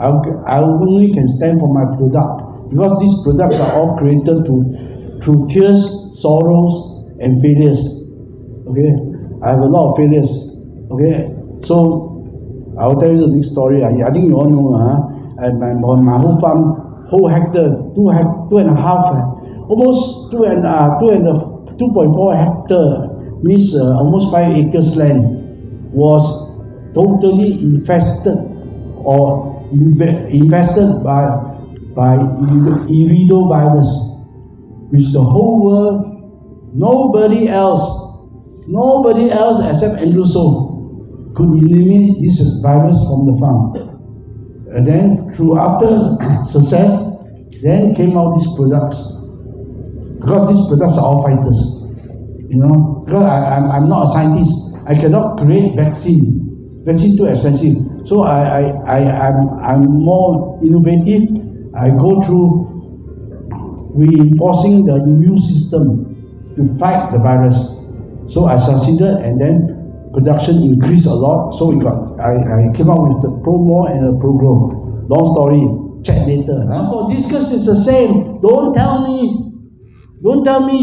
I only can stand for my product, because these products are all created through tears, sorrows, and failures. Okay, I have a lot of failures. Okay, so I will tell you the next story. I think you all know. My whole farm, whole hectare, 2.5, almost 2.4 hectare, means almost 5 acres land, was totally infested or infested by irido virus, which the whole world, nobody else except Andrew Soh could eliminate this virus from the farm. And then after success, then came out these products. Because these products are all fighters. You know, because I'm not a scientist. I cannot create vaccine. Vaccine too expensive. So I'm more innovative. I go through reinforcing the immune system to fight the virus. So I succeeded, and then production increased a lot. So I came out with the Pro More and the Pro Growth. Long story, check later. For Discus it's the same. Don't tell me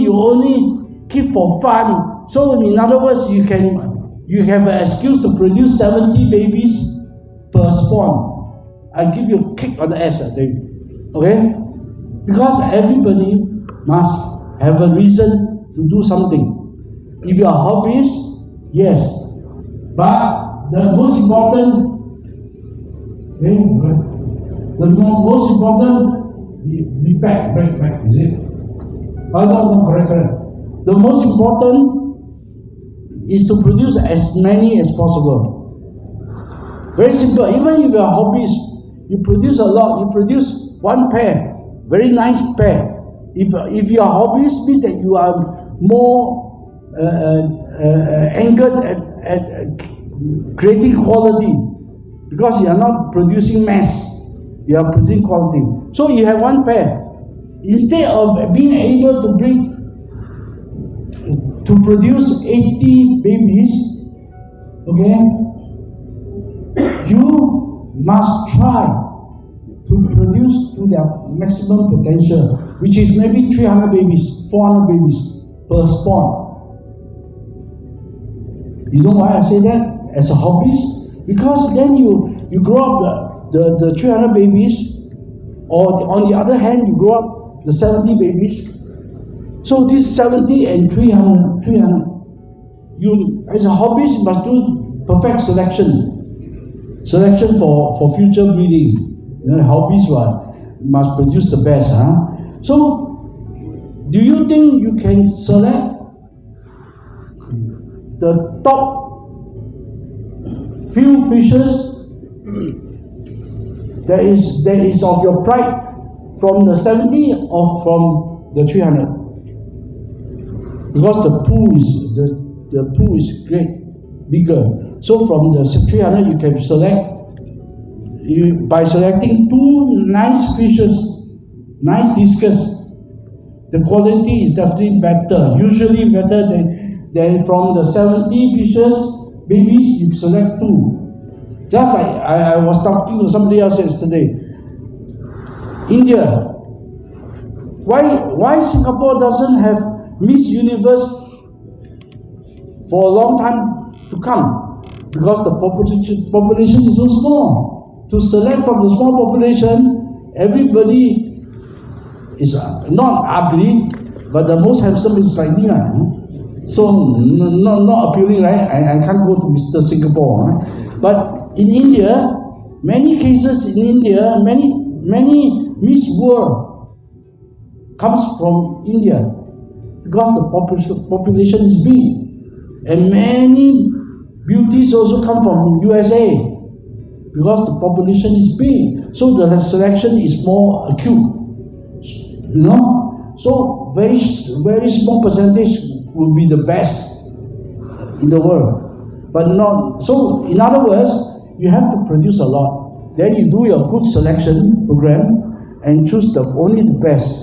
you only keep for fun. So in other words, you have an excuse to produce 70 babies per spawn. I'll give you a kick on the ass, I tell you. Okay? Because everybody must have a reason to do something. If you are hobbyist, yes. But the most important, be back, is it? No, correct. The most important is to produce as many as possible. Very simple. Even if you are hobbyist, you produce a lot. You produce one pair, very nice pair. If you are hobbyist, means that you are more anchored at creating quality, because you are not producing mass. You are producing quality. So you have one pair. Instead of being able to produce 80 babies, okay, you must try to produce to their maximum potential, which is maybe 300 babies, 400 babies per spawn. You know why I say that as a hobbyist? Because then you grow up the 300 babies, or on the other hand, you grow up the 70 babies. So this 70 and 300, you as a hobbyist must do perfect selection for future breeding. You know, hobbies must produce the best. So, do you think you can select the top few fishes that is of your pride from the 70 or from the 300? Because the pool is great, bigger. So from the 300 you can select. By selecting two nice fishes, nice discus, the quality is definitely better. Usually better than from the 70 fishes, babies, you select two. Just like I was talking to somebody else yesterday. India. Why Singapore doesn't have Miss Universe for a long time to come? Because the population is so small. To select from the small population, everybody is not ugly, but the most handsome is like me. So not appealing, right? I can't go to Mr. Singapore. But in India, many cases in India, many Miss World comes from India, because the population is big, and many beauties also come from USA. Because the population is big, so the selection is more acute. You know, so very small percentage will be the best in the world, but not so. In other words, you have to produce a lot. Then you do your good selection program and choose only the best.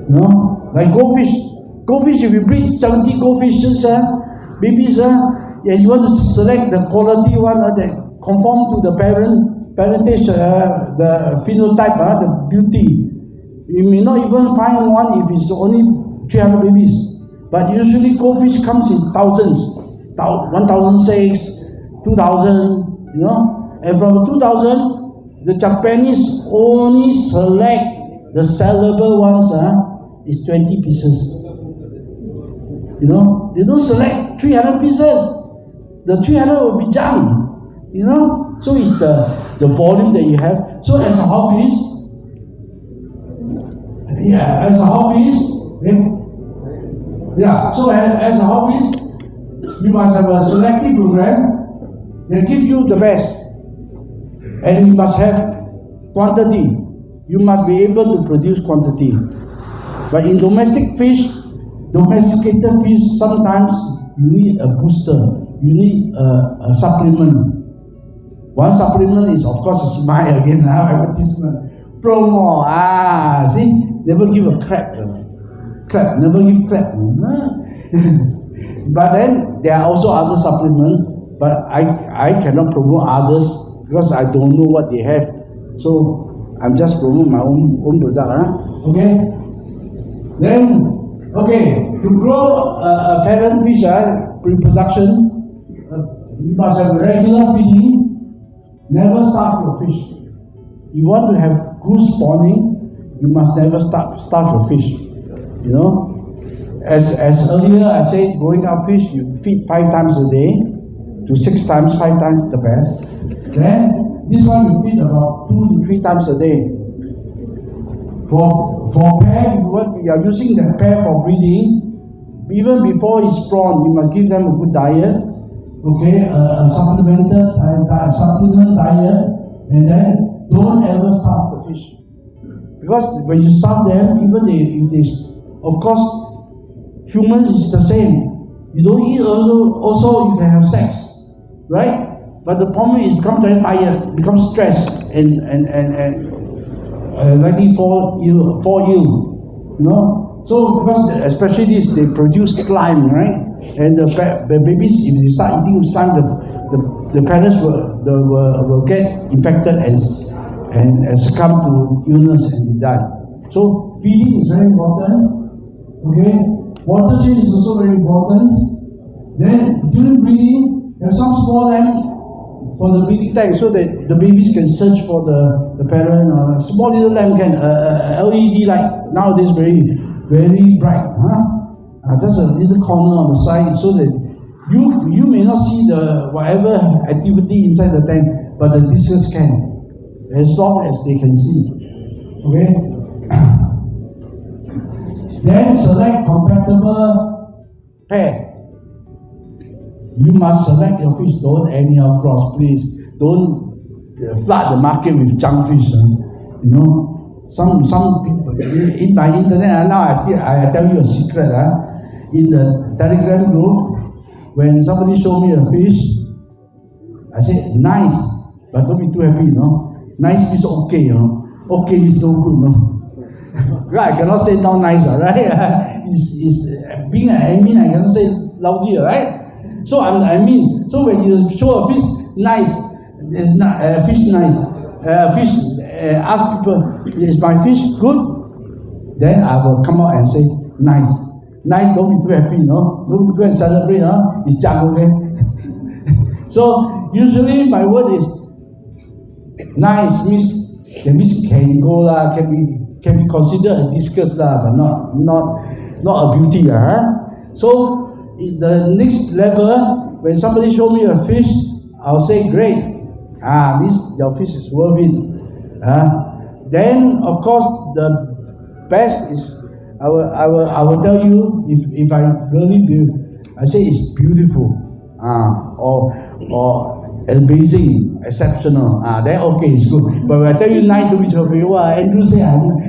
You know, like goldfish. Goldfish, if you breed 70 goldfishes, babies, and you want to select the quality one that conform to the parent parentage, the phenotype, the beauty. You may not even find one if it's only 300 babies. But usually goldfish comes in thousands, 1,006, 2,000, you know. And from 2,000, the Japanese only select the sellable ones, is 20 pieces. You know, they don't select 300 pieces. The 300 will be junk, you know. So it's the volume that you have. So as a hobbyist, so as a hobbyist, you must have a selective program that gives you the best. And you must have quantity. You must be able to produce quantity. But in domesticated fish, sometimes you need a booster. You need a supplement. One supplement is, of course, a smile again, advertisement. Promo, see? Never give a crap. Never give crap. But then, there are also other supplements, but I cannot promote others because I don't know what they have. So, I'm just promoting my own product. Okay? Then, to grow a parent fish, reproduction, you must have regular feeding. Never starve your fish. You want to have good spawning, you must never starve your fish. You know, as earlier I said, growing up fish, you feed 5 times a day to 6 times, 5 times the best. Then this one you feed about 2 to 3 times a day. For pair, you are using the pair for breeding. Even before it's spawn, you must give them a good diet. A supplement diet, and then don't ever starve the fish. Because when you starve them, even if they, of course, humans is the same. You don't eat also you can have sex, right? But the problem is become very tired, become stressed, and likely fall ill, you know. So because especially this, they produce slime, right? And the babies, if they start eating slime, the parents will get infected and succumb to illness and they die. So feeding is very important. Water change is also very important. Then during breeding, have some small lamp for the breeding tank so that the babies can search for the parent. Small little lamp can LED light nowadays very bright, just a little corner on the side so that you may not see the whatever activity inside the tank, but the discus can, as long as they can see. Then select compatible pair. You must select your fish. Don't anyhow cross, please. Don't flood the market with junk fish. You know. Some people in my internet now I tell you a secret. In the Telegram group, when somebody show me a fish, I say nice, but don't be too happy, you know. Nice means okay, you know. Okay means no good, no. Right? I cannot say not nice, right? It's being an admin, I cannot say lousy, right? So I mean, so when you show a fish nice, it's not fish nice. Ask people, is my fish good? Then I will come out and say, nice. Nice, don't be too happy, no? Don't go and celebrate, no? It's junk, okay? So, usually my word is, nice means can go lah, can be considered a discus lah, but not a beauty, So, in the next level, when somebody show me a fish, I'll say, great. Means your fish is worth it. Then, of course, the best is I will tell you if I really do. I say it's beautiful, or amazing, exceptional. Then okay, it's good. But when I tell you nice, to be so Andrew say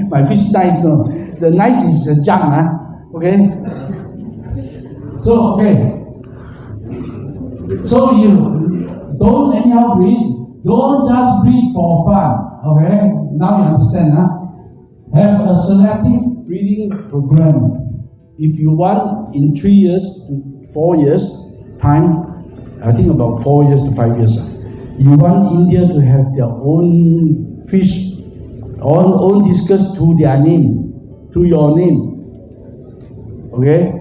my fish nice. No, the nice is junk. Okay. So So you don't anyhow breed. Don't just breed for fun. Okay, now you understand, Have a selective breeding program. If you want in 3 years to 4 years time, I think about 4 years to 5 years, You want India to have their own fish, own discus to their name, to your name. Okay?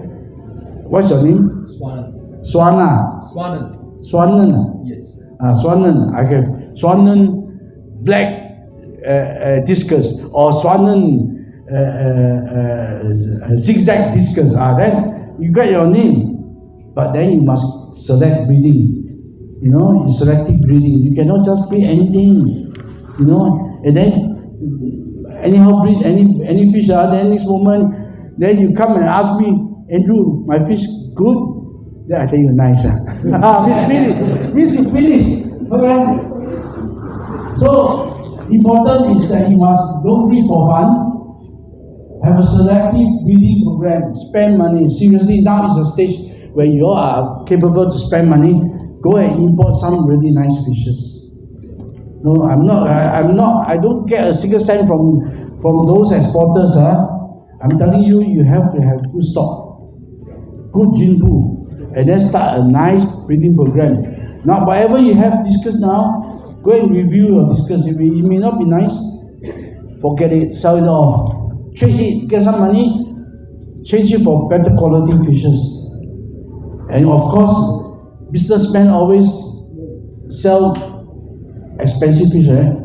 What's your name? Swanan. Swana. Swanan. Swanan. Yes. Swanan. I have Swanan black discus or Swanan zigzag discus. Then you got your name. But then you must select breeding. You know, you selective breeding. You cannot just breed anything. You know, and then anyhow breed any fish. Then next moment, then you come and ask me, Andrew, my fish good? Then I tell you, nice. Miss finish. Okay. So important is that you must don't breed for fun. Have a selective breeding program. Spend money. Seriously, now is a stage where you are capable to spend money. Go and import some really nice fishes. No, I'm not. I don't get a single cent from those exporters. I'm telling you, you have to have good stock, good gene pool, and then start a nice breeding program. Now, whatever you have discussed now, go and review your discuss. If it may not be nice, forget it, sell it off, trade it, get some money, change it for better quality fishes. And of course, businessmen always sell expensive fish, right?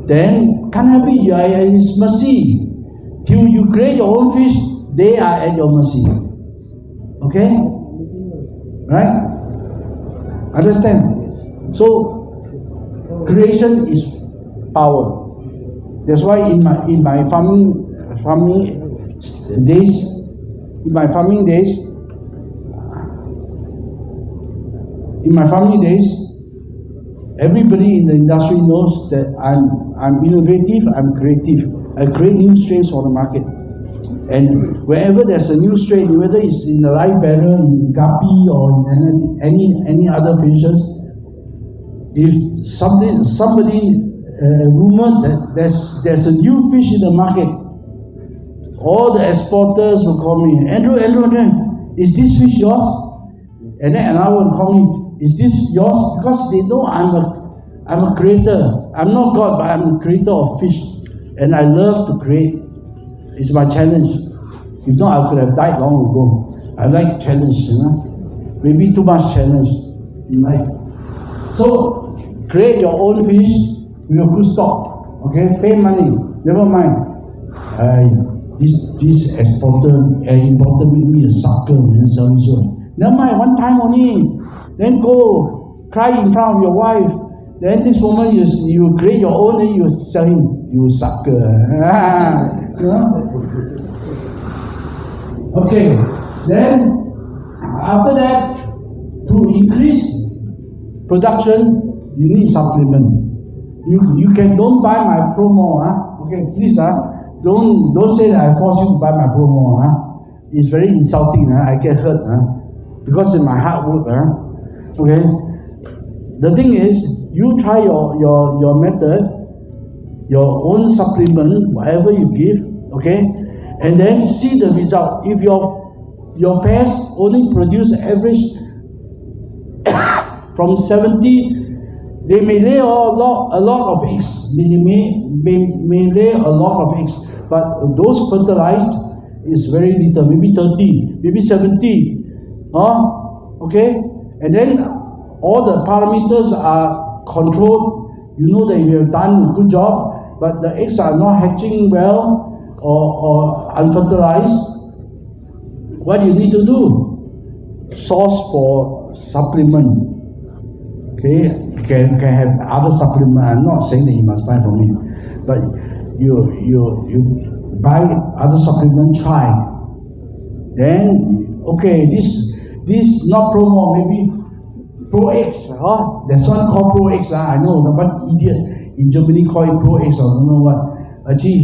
Then can't help it, you are at his mercy. Till you create your own fish, they are at your mercy. Okay? Right? Understand? So creation is power. That's why in my farming days, everybody in the industry knows that I'm innovative, I'm creative. I create new strains for the market. And wherever there's a new strain, whether it's in the live barrel, in guppy, or in any other fishes, if somebody rumored that there's a new fish in the market, all the exporters will call me, Andrew, is this fish yours? And then another one will call me, is this yours? Because they know I'm a creator. I'm not God, but I'm a creator of fish. And I love to create. It's my challenge. If not, I could have died long ago. I like challenge, you know. Maybe too much challenge in life. So, create your own fish with a good stock. Okay, pay money. Never mind. This importer made me a sucker and so and so. Never mind, one time only. Then go cry in front of your wife. Then this moment you create your own and you sell him. You sucker. You know? Okay. Then after that, to increase production, you need supplement. You don't buy my promo. Okay, please. Don't say that I force you to buy my promo. It's very insulting. I get hurt. Because it's my hard work. Okay. The thing is, you try your method, your own supplement, whatever you give, okay, and then see the result. If your pairs only produce average from 70, they may lay a lot of eggs. They may lay a lot of eggs, but those fertilized is very little, maybe 30, maybe 70. Okay, and then all the parameters are controlled. You know that you have done a good job, but the eggs are not hatching well or unfertilized. What do you need to do? Source for supplement. Okay, you can have other supplement. I'm not saying that you must buy from me, but you buy other supplement. Try. Then okay, this not promo, maybe Pro X. There's one called Pro X. I know, but idiot in Germany call it Pro X or don't know what. Actually,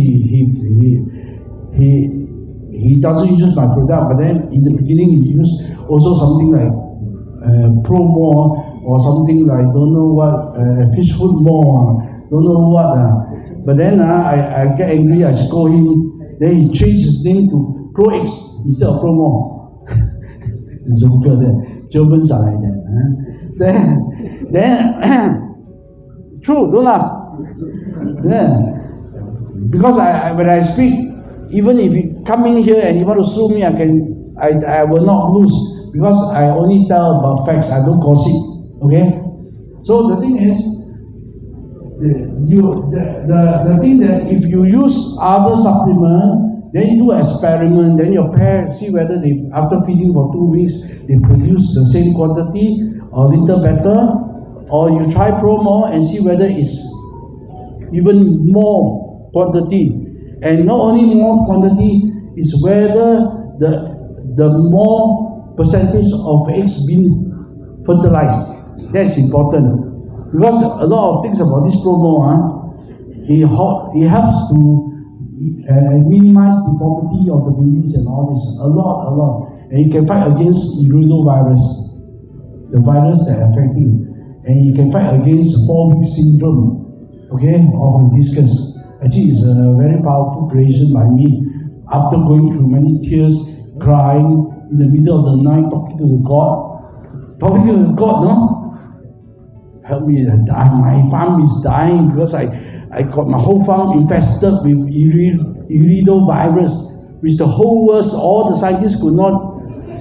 he doesn't use my product, but then in the beginning he used also something like Pro More or something like don't know what Fish Food More, don't know what. But then I get angry. I scold him. Then he changed his name to Pro X instead of Pro More. Joker there. Germans are like that. then true, don't laugh. Yeah. Because when I speak, even if you come in here and you want to sue me, I will not lose, because I only tell about facts, I don't gossip. Okay? So the thing is, the thing that if you use other supplement, then you do experiment, then your pair see whether they, after feeding for 2 weeks, they produce the same quantity or a little better, or you try promo and see whether it's even more quantity. And not only more quantity, is whether the more percentage of eggs being fertilized. That's important. Because a lot of things about this promo, it helps to minimize deformity of the babies and all this. A lot. And you can fight against iridovirus, the virus that are affecting. And you can fight against 4-week syndrome, okay, of the discus. Actually, it's a very powerful creation by me. After going through many tears, crying in the middle of the night, talking to the God, no? Help me, my farm is dying because I got my whole farm infested with iridovirus, which the whole world, all the scientists could not.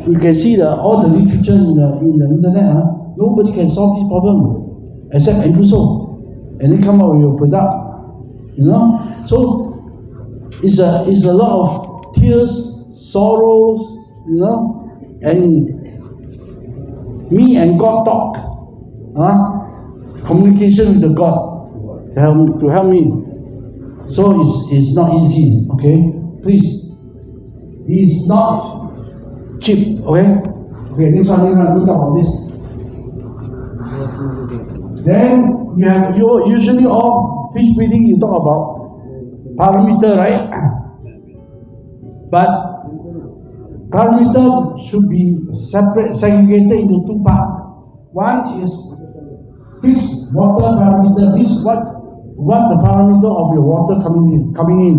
You can see all the literature in the internet. Nobody can solve this problem except Andrew Soh, and then come up with your product. You know, so it's a lot of tears, sorrows, you know, and me and God talk, communication with the God to help me. So it's not easy, okay? Please, it's not cheap, okay? Okay, this one we'll talk about this. Then you usually all fish breeding, you talk about parameter, right? But parameter should be segregated into 2 parts. One is fixed water parameter. This is what the parameter of your water coming in,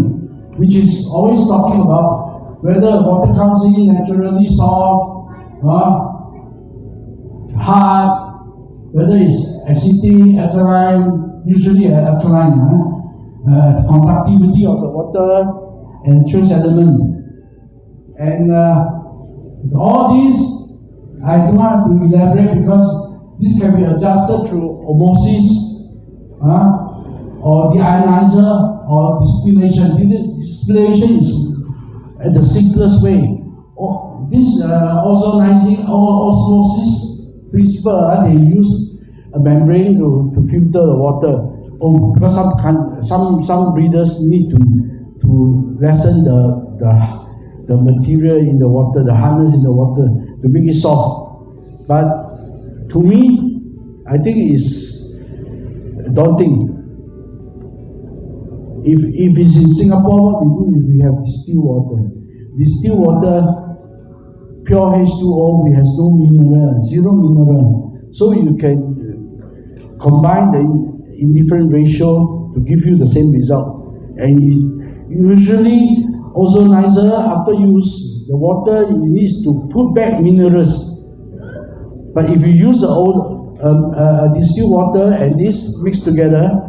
which is always talking about whether water comes in naturally soft, hard, whether it's acidic, alkaline, usually alkaline, conductivity of the water, and trace element. And all these, I don't have to elaborate because this can be adjusted through osmosis, or deionizer, or distillation. Distillation is the simplest way. This ozonizing or osmosis principle, they use a membrane to filter the water. Because some breeders need to lessen the material in the water, the hardness in the water, to make it soft. But to me, I think it's daunting. If it's in Singapore, what we do is we have distilled water. Distilled water, pure H2O, we has no mineral, 0 mineral. So you can combine in different ratio to give you the same result. And usually, ozonizer, after use the water, it needs to put back minerals. But if you use the distilled water and this mixed together,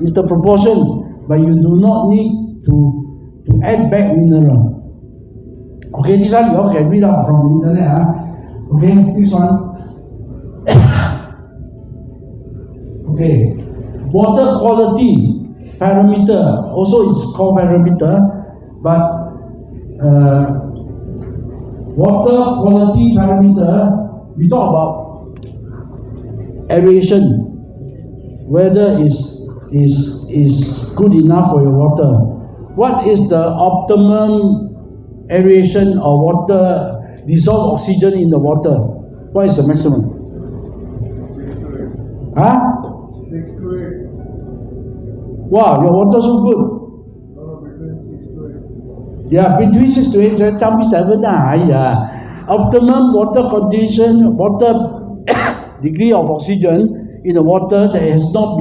it's the proportion, but you do not need to add back mineral. Okay, this one you all can read out from the internet. Okay, this one. Okay, water quality parameter, also is called parameter, but water quality parameter, we talk about aeration, whether is good enough for your water. What is the optimum aeration or water, dissolved oxygen in the water? What is the maximum? 6 to 8. Huh? 6 to 8. Wow, your water so good. Between 6 to 8. Yeah, between 6 to 8, tell me 7. Optimum water condition, water degree of oxygen in the water that has not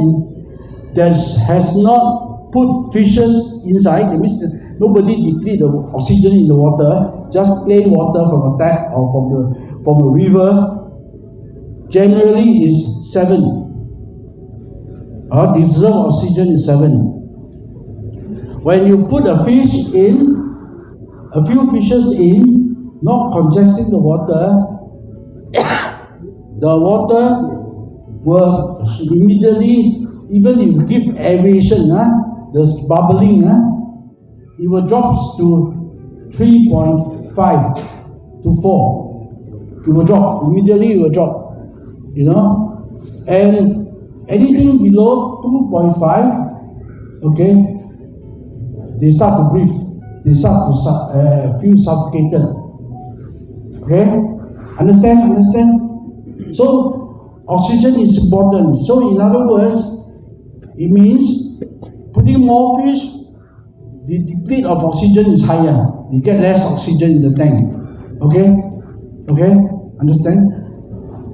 put fishes inside. That means nobody deplete the oxygen in the water, just plain water from a tap or from a river. generally is 7. Dissolved oxygen is 7. When you put a fish in, a few fishes in, not congesting the water, the water will immediately, even if you give aeration, there's bubbling, it will drop to 3.5 to 4. It will drop, immediately it will drop, and anything below 2.5, okay, they start to breathe, they start to feel suffocated. Okay, understand? So oxygen is important. So in other words, it means putting more fish, the deplete of oxygen is higher. You get less oxygen in the tank. Okay, understand?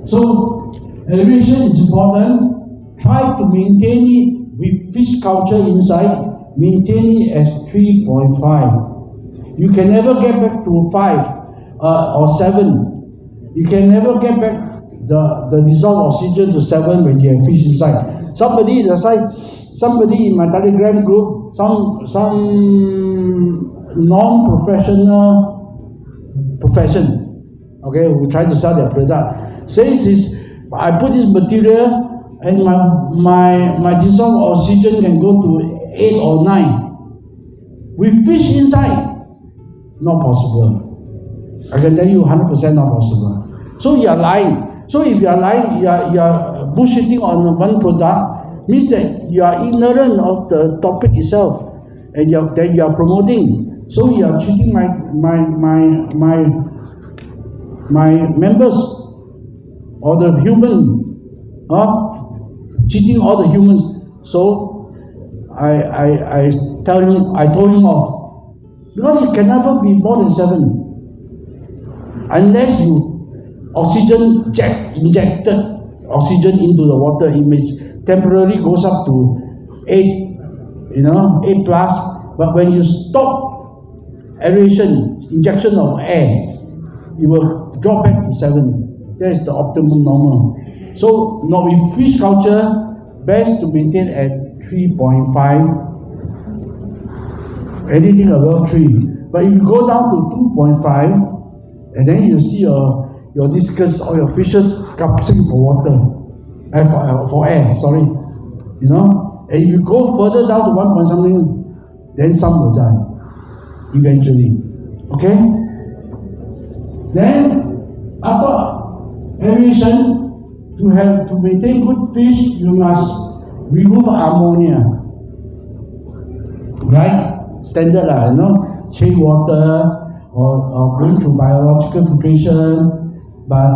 So aeration is important. Try to maintain it with fish culture inside. Maintain it as 3.5. You can never get back to 5 or 7. You can never get back the dissolved oxygen to 7 when you have fish inside. Somebody in my Telegram group, some non-professional profession, okay, who try to sell their product, says I put this material and my dissolved oxygen can go to 8 or 9. With fish inside, not possible. I can tell you 100% not possible. So you are lying. So if you are lying, you are bullshitting on one product, means that you are ignorant of the topic itself, and that you are promoting. So you are cheating my members, or the human, cheating all the humans. So I told him off, because it can never be more than 7 unless you injected oxygen into the water. It may temporarily goes up to 8, 8 plus. But when you stop aeration, injection of air, it will drop back to 7. That is the optimum normal. So not with fish culture, best to maintain at 3.5. Anything above 3. But if you go down to 2.5, and then you see your discus or your fishes gasping for water, for air, sorry, and if you go further down to 1 point something, then some will die eventually. Okay? Then after aeration, to maintain good fish, you must remove ammonia. Right? Standard, chain water, or going through biological filtration, but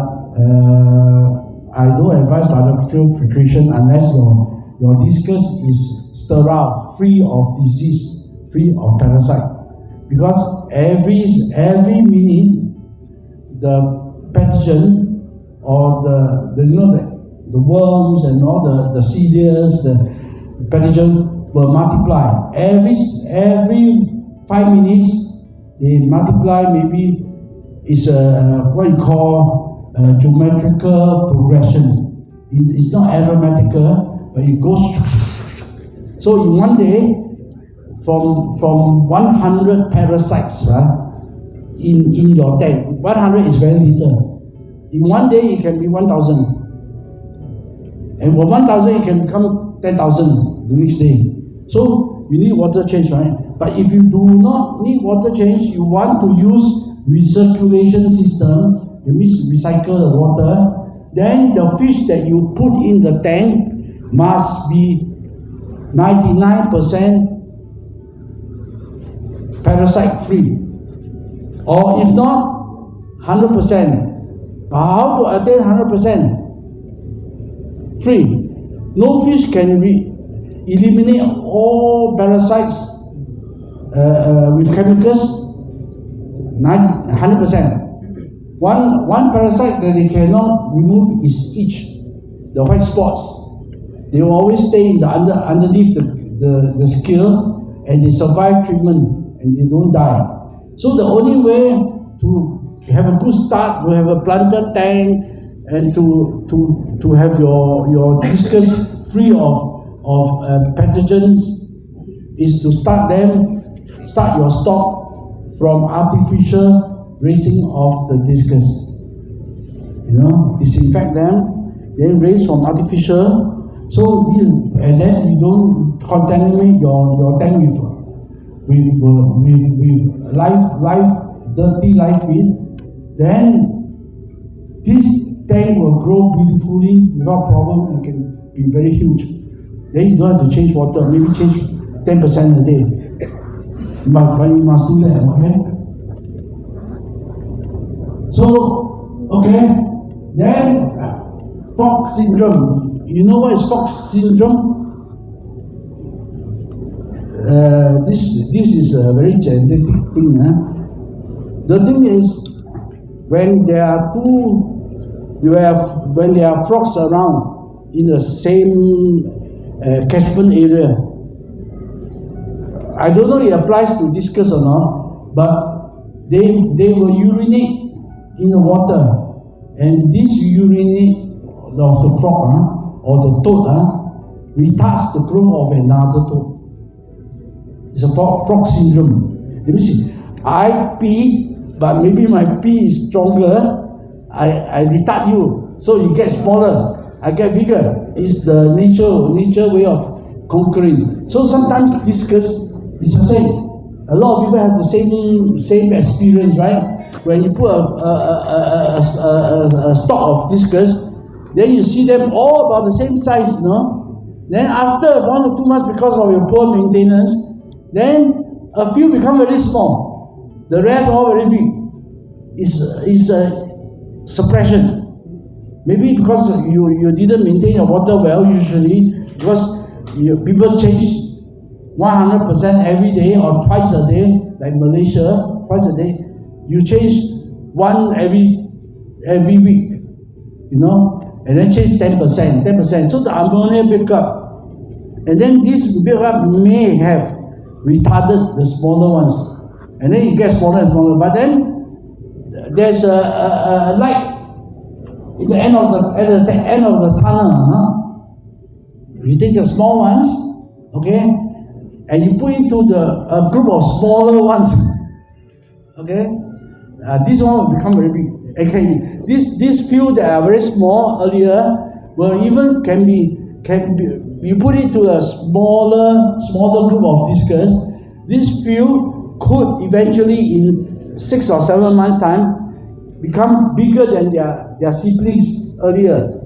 I don't advise biological filtration unless your discus is sterile, free of disease, free of parasite. Because every minute the pathogen or the worms and all the ciliars, the pathogen will multiply. Every 5 minutes they multiply. Maybe it's what you call geometrical progression. It's not arithmetical, but it goes. So in one day, from 100 parasites in your tank, 100 is very little. In one day, it can be 1,000, and from 1,000 it can become 10,000 the next day. So you need water change, right? But if you do not need water change, you want to use recirculation system, it means recycle the water, then the fish that you put in the tank must be 99% parasite free, or if not 100%. But how to attain 100%? Free. No fish can eliminate all parasites with chemicals. 100%. One parasite that they cannot remove is itch, the white spots. They will always stay in the underneath the skin, and they survive treatment and they don't die. So the only way to have a good start, to have a planted tank, and to have your discus free of pathogens is to start your stock from artificial raising of the discus. Disinfect them, then raise from artificial. And then you don't contaminate your tank with dirty live feed. Then this tank will grow beautifully without problem and can be very huge. Then you don't have to change water, maybe change 10% a day. But you must do that, okay? Then Fox syndrome. You know what is Fox syndrome? This is a very genetic thing. The thing is, when there are frogs around in the same catchment area, I don't know if it applies to discus or not, but they will urinate in the water, and this urinate of the frog or the toad retards the growth of another toad. It's a frog syndrome. Let me see. I pee, but maybe my pee is stronger. I retard you, so you get smaller. I get bigger. It's the nature way of conquering. So sometimes discus is the same. A lot of people have the same experience, right? When you put a stock of discus, then you see them all about the same size, Then after 1 or 2 months, because of your poor maintenance, then a few become very small. The rest are very big. It's a suppression. Maybe because you didn't maintain your water well usually, because people change 100% every day or twice a day, like Malaysia, twice a day. You change one every week, and then change 10%. So the ammonia build up, and then this build up may have retarded the smaller ones, and then it gets smaller and smaller. But then there's a light at the end of the tunnel. You take the small ones, okay, and you put into a group of smaller ones, okay. This one will become very big. Okay, this few that are very small earlier will even can be you put it to a smaller group of discus. This few could eventually in 6 or 7 months time become bigger than their siblings earlier.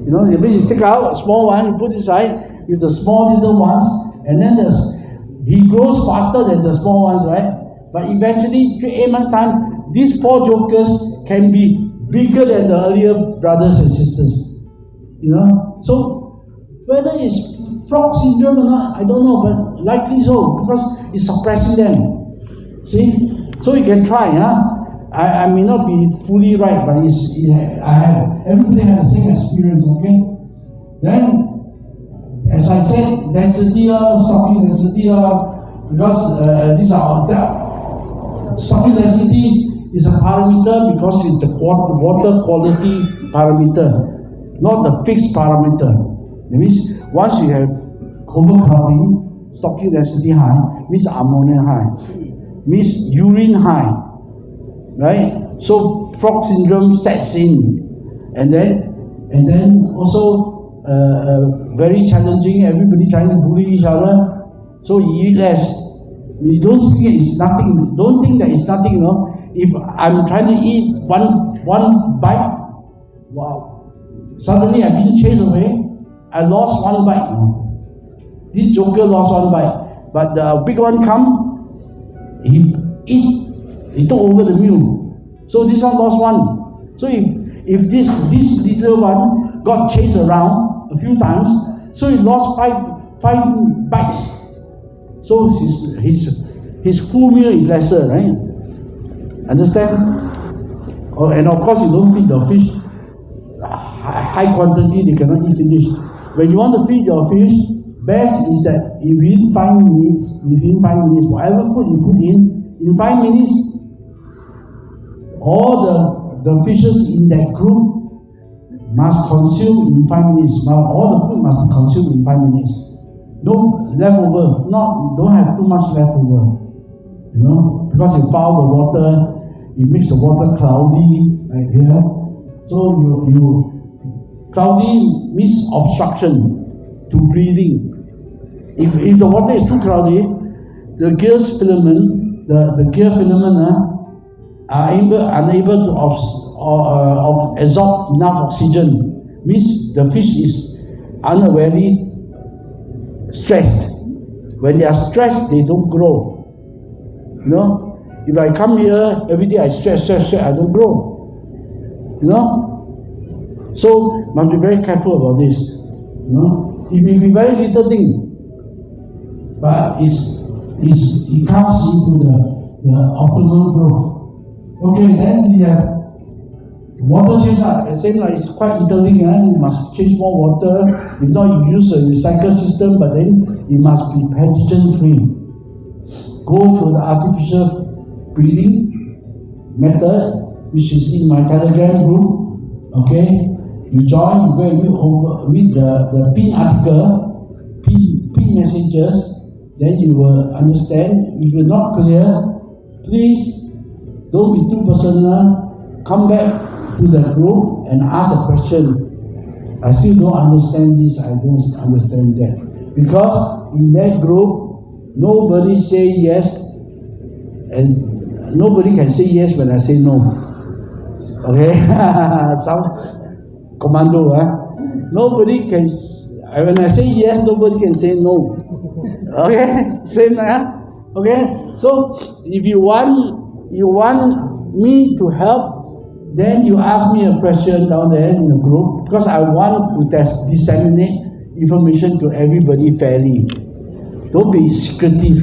You basically take out a small one, you put it aside with the small little ones, and then he grows faster than the small ones, right? But eventually, 8 months time, these 4 jokers can be bigger than the earlier brothers and sisters. So whether it's frog syndrome or not, I don't know, but likely so, because it's suppressing them. See? So you can try, I may not be fully right, but everybody has the same experience, okay? Then, as I said, density, stocking density, because these are stocking density is a parameter because it's the water quality parameter, not the fixed parameter. That means once you have overcrowding, stocking density high, means ammonia high, means urine high, right? So frog syndrome sets in, and then also very challenging. Everybody trying to bully each other, so you eat less. You don't think it's nothing. Don't think that it's nothing. If I'm trying to eat one bite, wow! Suddenly I've been chased away. I lost 1 bite. This joker lost 1 bite, but the big one come. He took over the meal. So this one lost 1. So if this little one got chased around a few times, so he lost 5 bites. So his full meal is lesser, right? Understand? And of course, you don't feed your fish high quantity, they cannot eat finish. When you want to feed your fish, best is that within 5 minutes, whatever food you put in 5 minutes, all the fishes in that group must consume in 5 minutes. All the food must be consumed in 5 minutes. No leftover, don't have too much leftover. You know, because you foul the water, it makes the water cloudy, like here. So you cloudy means obstruction to breathing. If the water is too cloudy, the gear's filament, the gear filament are unable to absorb enough oxygen. Means the fish is unawarely stressed. When they are stressed, they don't grow. You know, if I come here every day, I stress, I don't grow. You know, so must be very careful about this. You know, it may be very little thing, but it comes into the optimal growth. Okay, then we have water change. Same like it's quite interlinked. You must change more water. If not, you use a recycle system, but then it must be pathogen free. Go through the artificial breeding method, which is in my Telegram group. Okay, you join, you go and read the pin article, pin messages, then you will understand. If you're not clear, please don't be too personal. Come back to the group and ask a question. I still don't understand this, I don't understand that. Because in that group, nobody say yes, and nobody can say yes when I say no. Okay? Sounds commando, huh? Nobody can, when I say yes, nobody can say no. Okay? Same, huh? Okay? So, if you want me to help, then you ask me a question down there in the group, because I want to disseminate information to everybody fairly. Don't be secretive.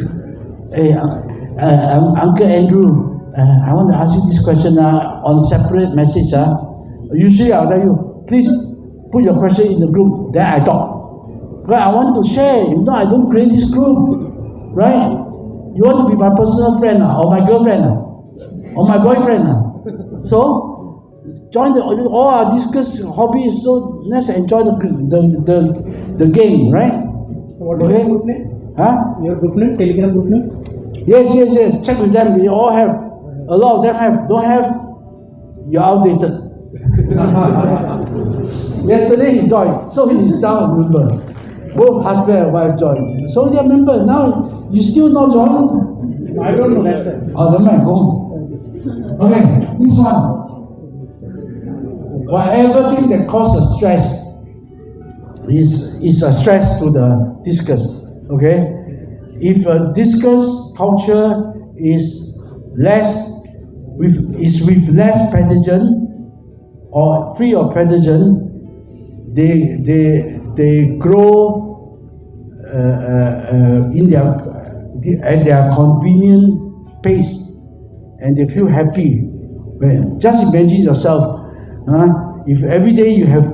Hey, Uncle Andrew, I want to ask you this question on separate message. Usually I'll tell you, please put your question in the group, then I talk. But I want to share. If not, I don't create this group. Right? You want to be my personal friend or my girlfriend or my boyfriend. So join all our Discus hobbies. So let's enjoy the game, right? What is your group name? Huh? Your group name, Telegram group name? Yes. Check with them. They all have. A lot of them have. Don't have. You're outdated. Yesterday he joined, so he is now a member. Both husband and wife joined. So they are member. Now you still not joined? I don't know, that's right. Oh, then I go. Okay, this one. Whatever thing that causes stress is a stress to the Discus. Okay, if a Discus culture is with less pathogen or free of pathogen, they grow at their convenient pace, and they feel happy. Just imagine yourself, if every day you have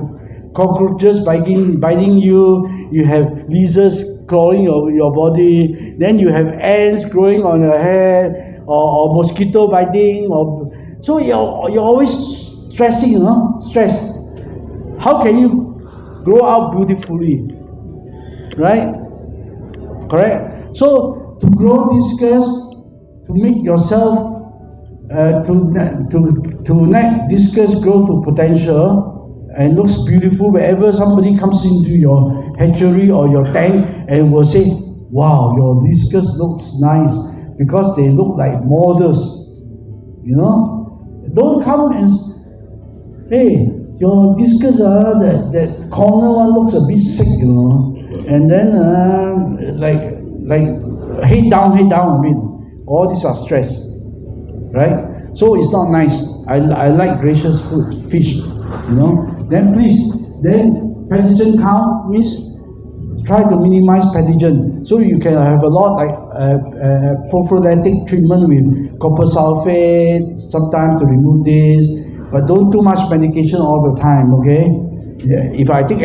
cockroaches biting you, you have lizards crawling over your body, then you have ants growing on your head, or mosquito biting, so you're always stressing, stress. How can you grow up beautifully? Right? Correct? So to grow Discus, to make yourself to let Discus grow to potential and looks beautiful wherever somebody comes into your hatchery or your tank and will say, wow, your Discus looks nice, because they look like models. Don't come and, hey, your Discus, that corner one looks a bit sick, and then like head down a bit. All these are stress, right? So it's not nice. I like gracious fish, Then please, pathogen count means try to minimize pathogen. So you can have a lot like prophylactic treatment with copper sulfate, sometimes to remove this, but don't too much medication all the time, okay? If I take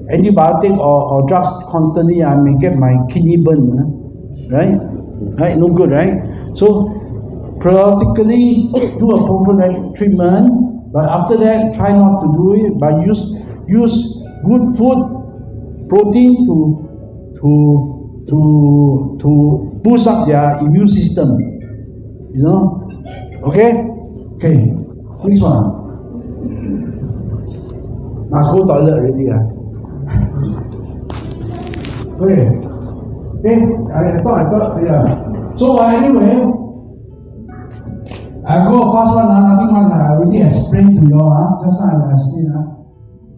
antibiotic or drugs constantly, I may get my kidney burn, right? Right? No good, right? So periodically do a prophylactic treatment, But after that, try not to do it, but use good food, protein to boost up their immune system. You know? Okay? Okay. Next one. Must go toilet already. Okay. Okay. I thought, yeah. So anyway, I go fast one, nothing much. I already explained to you, just now I explained.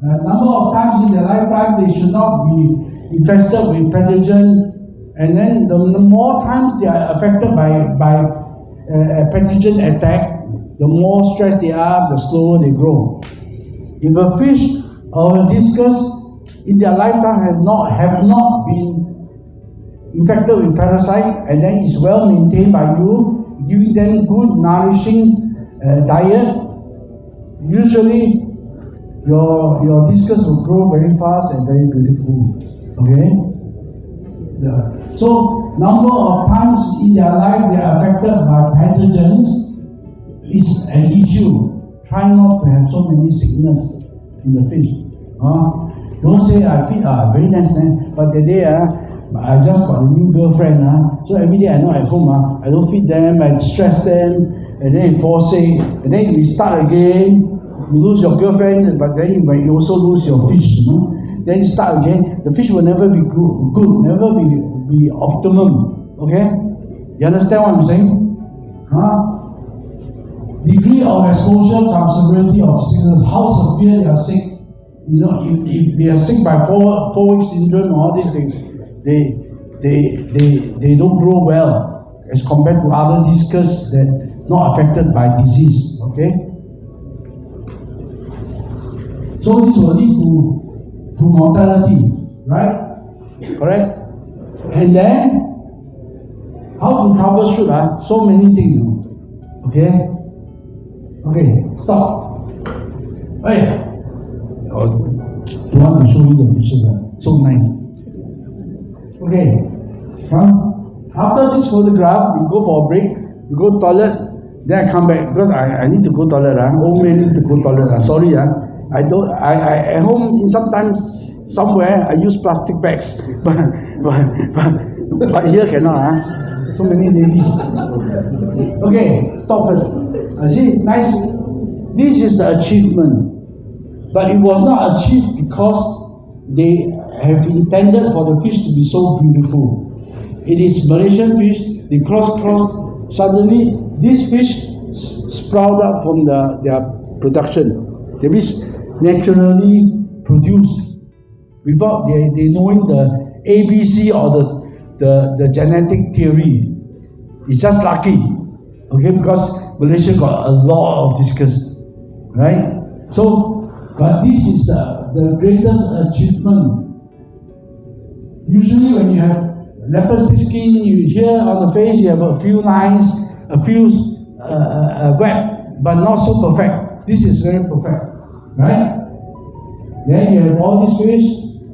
Number of times in their lifetime, they should not be infested with pathogen, and then the more times they are affected by pathogen attack, the more stressed they are, the slower they grow. If a fish or a discus in their lifetime have not been infected with parasite, and then is well maintained by you, giving them good nourishing diet, usually your discus will grow very fast and very beautiful. Okay? Yeah. So number of times in their life they are affected by pathogens is an issue. Try not to have so many sickness in the fish. Don't say I feel very nice man, but the day I just got a new girlfriend, so every day I know at home, I don't feed them, I stress them, and then you fall sick, and then we start again, you lose your girlfriend, but then you also lose your fish, Then you start again, the fish will never be good, never be optimum, okay? You understand what I'm saying? Degree of exposure comes severity of sickness, how severe they are sick. You know, if they are sick by 4 week syndrome or all this, they don't grow well as compared to other discus that not affected by disease. Okay? So this will lead to mortality, right? Correct? And then how to troubleshoot? So many things. Okay? Okay, stop. Hey. I want to show you the pictures. So nice. Okay. After this photograph, we go for a break. We go to toilet. Then I come back because I need to go to toilet. Old man need to go to toilet. Sorry. I at home sometimes somewhere I use plastic bags, but here cannot. So many ladies. Okay, stop first. See, nice. This is the achievement. But it was not achieved because they have intended for the fish to be so beautiful. It is Malaysian fish, they cross, suddenly this fish sprout up from their production. That means naturally produced without they knowing the ABC or the genetic theory. It's just lucky, okay, because Malaysia got a lot of discus, right? So, but this is the greatest achievement. Usually when you have leprosy skin, you here on the face, you have a few lines, a few web, but not so perfect. This is very perfect, right? Then you have all these fish,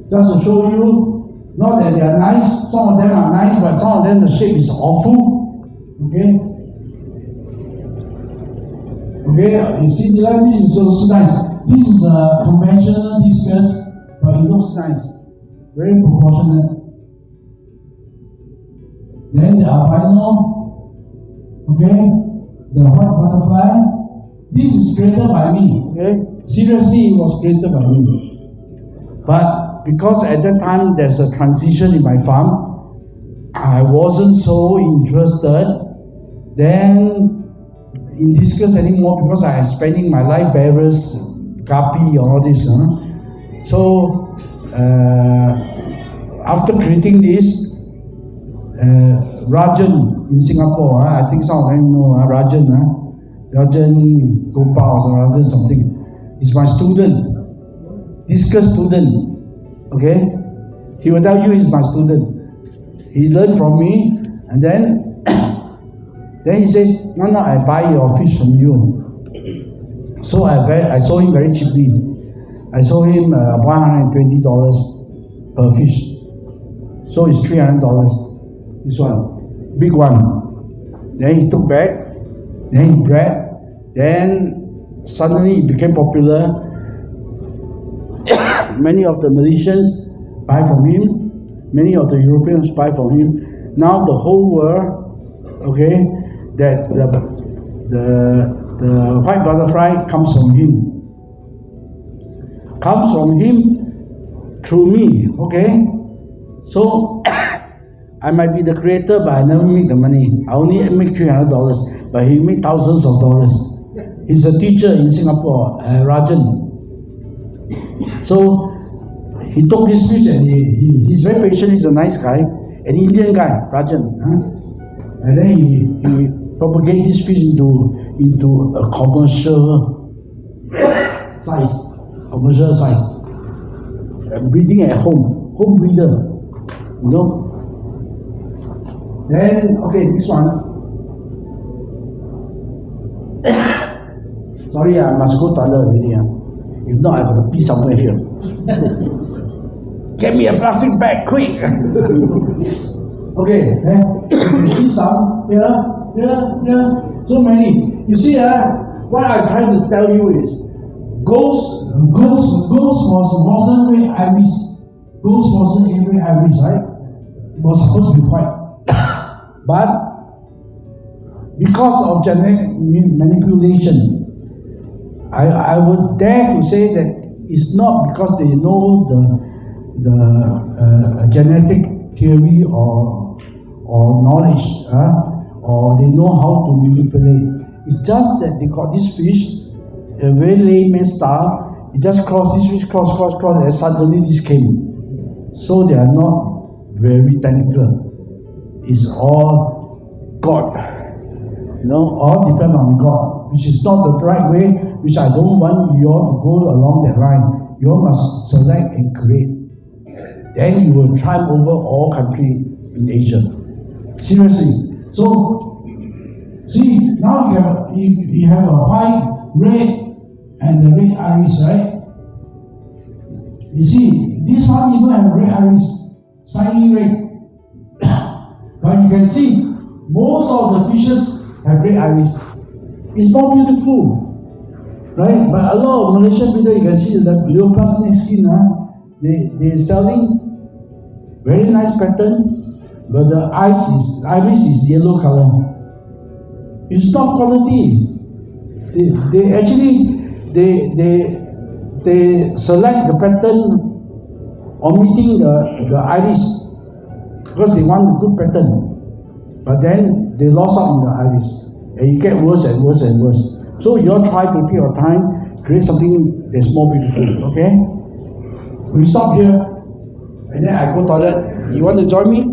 just to show you, not that they are nice, some of them are nice, but some of them the shape is awful, okay? Okay, you see this is so nice. This is a conventional discus, but it looks nice, very proportionate. Then the albino, okay, the white butterfly. This is created by me, okay? Seriously, it was created by me. But because at that time there's a transition in my farm, I wasn't so interested then in discus anymore because I am spending my life bearers, guppy, all this. So after creating this, Rajan in Singapore, I think some of them know Rajan Gopal or Rajan something. He's my student, discus student. Okay, he will tell you he's my student. He learned from me, and then he says, no, I buy your fish from you. So I sold him very cheaply. I sold him $120 per fish. So it's $300. This one, big one. Then he took back. Then he bred. Then suddenly it became popular. Many of the Malaysians buy from him. Many of the Europeans buy from him. Now the whole world, okay, that the white butterfly comes from him. Comes from him through me, okay? So I might be the creator, but I never make the money. I only make $300, but he made thousands of dollars. He's a teacher in Singapore, Rajan. So he took this fish and he's very patient. He's a nice guy, an Indian guy, Rajan. And then he propagated this fish into a commercial size. Breeding at home breeder, you know. Then, okay, this one. Sorry, I must go toilet already. If not, I got to pee somewhere here. Get me a plastic bag, quick! Okay, you see some here, so many. You see, what I'm trying to tell you is, Ghost wasn't red iris. Ghost wasn't red iris, right? It was supposed to be white. But because of genetic manipulation, I would dare to say that it's not because they know the genetic theory or knowledge, or they know how to manipulate. It's just that they got this fish, a very layman style. It just crossed this fish, cross, and suddenly this came. So they are not very technical. It's all God. You know, all depend on God, which is not the right way, which I don't want you all to go along that line. You all must select and create. Then you will triumph over all countries in Asia. Seriously. So, see, now you have a white, red, and the red iris, right? You see, this one even have red iris, shiny red. But you can see, most of the fishes have red iris. It's more beautiful, right? But a lot of Malaysian people, you can see the leopard snake skin, they're selling very nice pattern, but the iris is yellow color. It's not quality. They actually select the pattern omitting the iris because they want a good pattern, but then they lost out in the iris, and it gets worse and worse and worse. So you all try to take your time, create something that's more beautiful. Okay? We stop here, and then I go toilet. You want to join me?